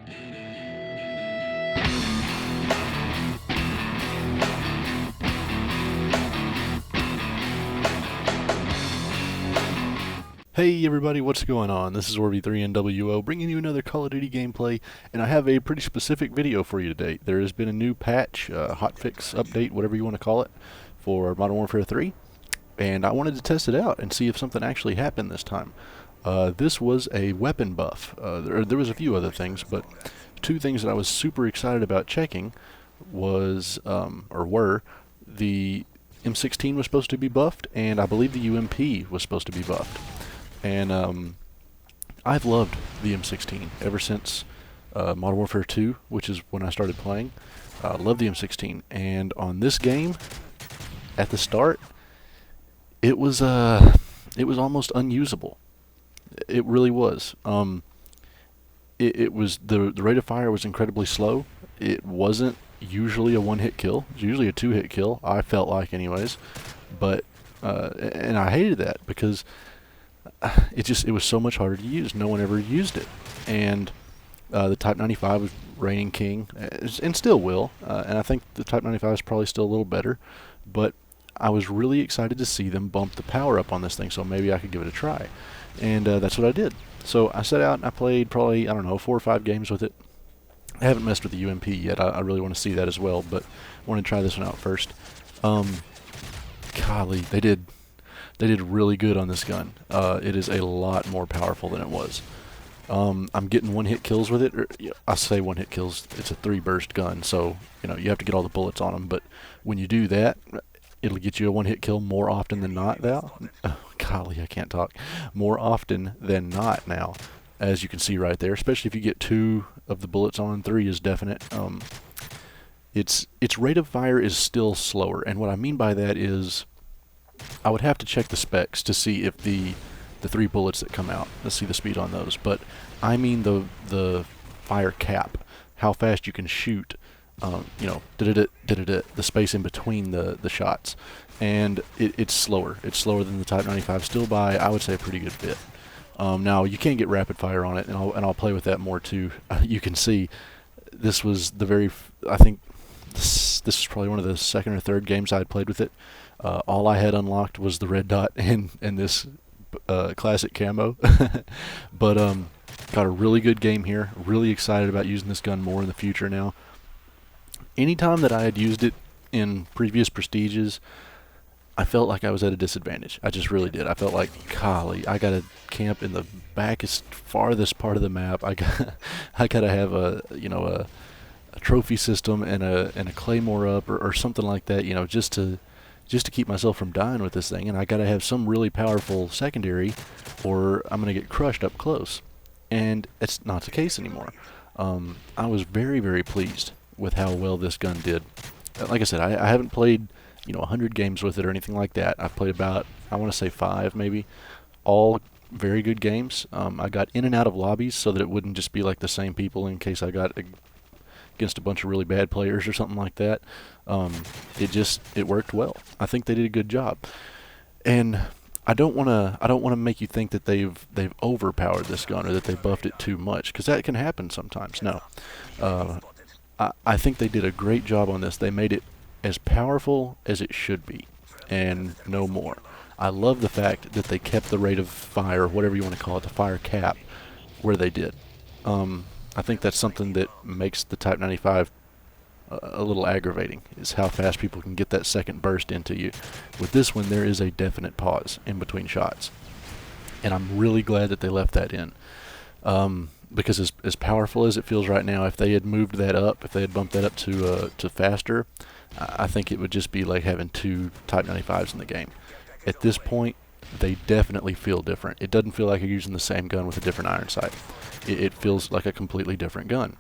Hey everybody, what's going on? This is MW3 MWO bringing you another Call of Duty gameplay, and I have a pretty specific video for you today. There has been a new patch, hotfix update, whatever you want to call it, for Modern Warfare 3, and I wanted to test it out and see if something actually happened this time. This was a weapon buff. There was a few other things, but two things that I was super excited about checking were the M16 was supposed to be buffed, and I believe the UMP was supposed to be buffed. And I've loved the M16 ever since Modern Warfare 2, which is when I started playing. I love the M16, and on this game, at the start, it was almost unusable. It really was. It was the rate of fire was incredibly slow. It wasn't usually a one-hit kill. It was usually a two-hit kill. I felt like, anyways. But and I hated that because it was so much harder to use. No one ever used it, and the Type 95 was reigning king, and still will. And I think the Type 95 is probably still a little better, but I was really excited to see them bump the power up on this thing, so maybe I could give it a try, and that's what I did. So I set out and I played probably, I don't know, 4 or 5 games with it. I haven't messed with the UMP yet. I really want to see that as well, but I want to try this one out first. Golly, they did really good on this gun. It is a lot more powerful than it was. I'm getting one-hit kills with it. I say one-hit kills. It's a 3-burst gun, so you have to get all the bullets on them. But when you do that, it'll get you a one-hit kill more often than not. Golly, I can't talk. More often than not now, as you can see right there. Especially if you get 2 of the bullets on, 3 is definite. Its rate of fire is still slower, and what I mean by that is, I would have to check the specs to see if the 3 bullets that come out, let's see the speed on those, but I mean the fire cap, how fast you can shoot, the space in between the shots, and it's slower. It's slower than the Type 95, still by, I would say, a pretty good bit. Now you can get rapid fire on it, and I'll play with that more too. You can see this was I think this is probably one of the second or third games I had played with it. All I had unlocked was the red dot and this classic camo. But got a really good game here. Really excited about using this gun more in the future now. Anytime that I had used it in previous Prestiges, I felt like I was at a disadvantage. I just really did. I felt like, golly, I gotta camp in the backest, farthest part of the map. I gotta have a trophy system and a claymore up or something like that. Just to keep myself from dying with this thing, and I gotta have some really powerful secondary, or I'm gonna get crushed up close. And it's not the case anymore. I was very, very pleased with how well this gun did. Like I said, I haven't played 100 games with it or anything like that. I've played about, I want to say 5 maybe, all very good games. I got in and out of lobbies so that it wouldn't just be like the same people in case I got against a bunch of really bad players or something like that. It worked well. I think they did a good job, and I don't want to make you think that they've overpowered this gun or that they buffed it too much, because that can happen sometimes. No, I think they did a great job on this. They made it as powerful as it should be, and no more. I love the fact that they kept the rate of fire, whatever you want to call it, the fire cap, where they did. I think that's something that makes the Type 95 a little aggravating, is how fast people can get that second burst into you. With this one, there is a definite pause in between shots, and I'm really glad that they left that in. Because as powerful as it feels right now, if they had moved that up, if they had bumped that up to faster, I think it would just be like having 2 Type 95s in the game. At this point, they definitely feel different. It doesn't feel like you're using the same gun with a different iron sight. It feels like a completely different gun.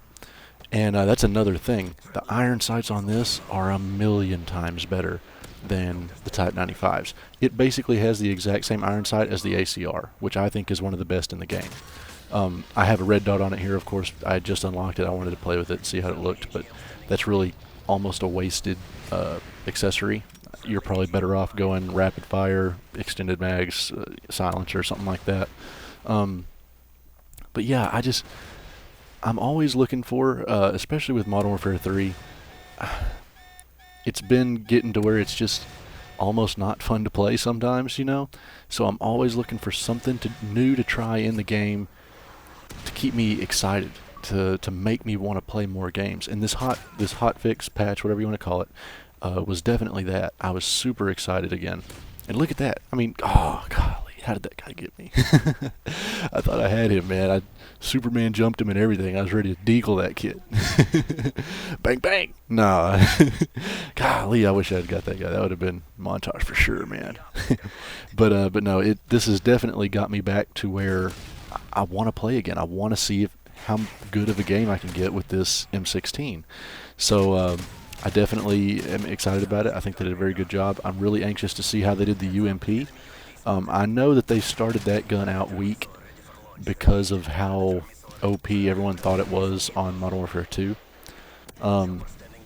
And that's another thing. The iron sights on this are a million times better than the Type 95s. It basically has the exact same iron sight as the ACR, which I think is one of the best in the game. I have a red dot on it here, of course. I just unlocked it. I wanted to play with it and see how it looked, but that's really almost a wasted accessory. You're probably better off going rapid fire, extended mags, silencer, something like that. But yeah, I'm always looking for, especially with Modern Warfare 3, it's been getting to where it's just almost not fun to play sometimes, you know? So I'm always looking for something new to try in the game to keep me excited, to make me want to play more games. And this hot fix patch, whatever you want to call it, was definitely that. I was super excited again. And look at that. I mean, oh golly, how did that guy get me? I thought I had him, man. Superman jumped him and everything. I was ready to deagle that kid. Bang bang. No, golly, I wish I'd got that guy. That would have been montage for sure, man. But no, this has definitely got me back to where I want to play again. I want to see how good of a game I can get with this M16. So I definitely am excited about it. I think they did a very good job. I'm really anxious to see how they did the UMP. I know that they started that gun out weak because of how OP everyone thought it was on Modern Warfare 2.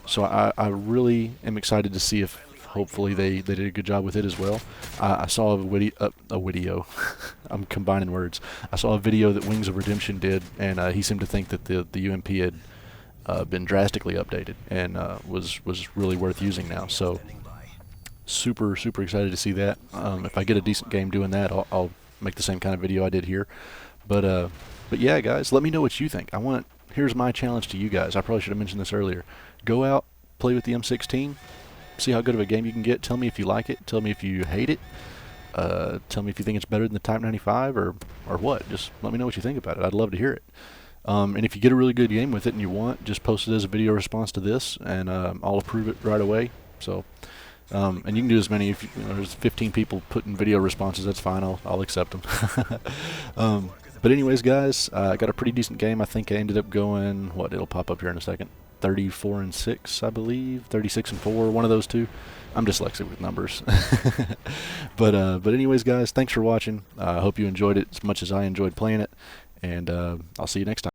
So I really am excited to see if hopefully they did a good job with it as well. I saw a video. I'm combining words. I saw a video that Wings of Redemption did, and he seemed to think that the UMP had been drastically updated and was really worth using now. So super excited to see that. If I get a decent game doing that, I'll make the same kind of video I did here. But yeah, guys, let me know what you think. Here's my challenge to you guys. I probably should have mentioned this earlier. Go out, play with the M16, see how good of a game you can get. Tell me if you like it. Tell me if you hate it. Tell me if you think it's better than the Type 95 or what. Just let me know what you think about it. I'd love to hear it. And if you get a really good game with it and you want, just post it as a video response to this, and I'll approve it right away. So, and you can do as many. If there's 15 people putting video responses, that's fine. I'll accept them. But anyways, guys, I got a pretty decent game. I think I ended up going, it'll pop up here in a second. 34-6, I believe. 36-4, one of those two. I'm dyslexic with numbers. But anyways, guys, thanks for watching. I hope you enjoyed it as much as I enjoyed playing it. And I'll see you next time.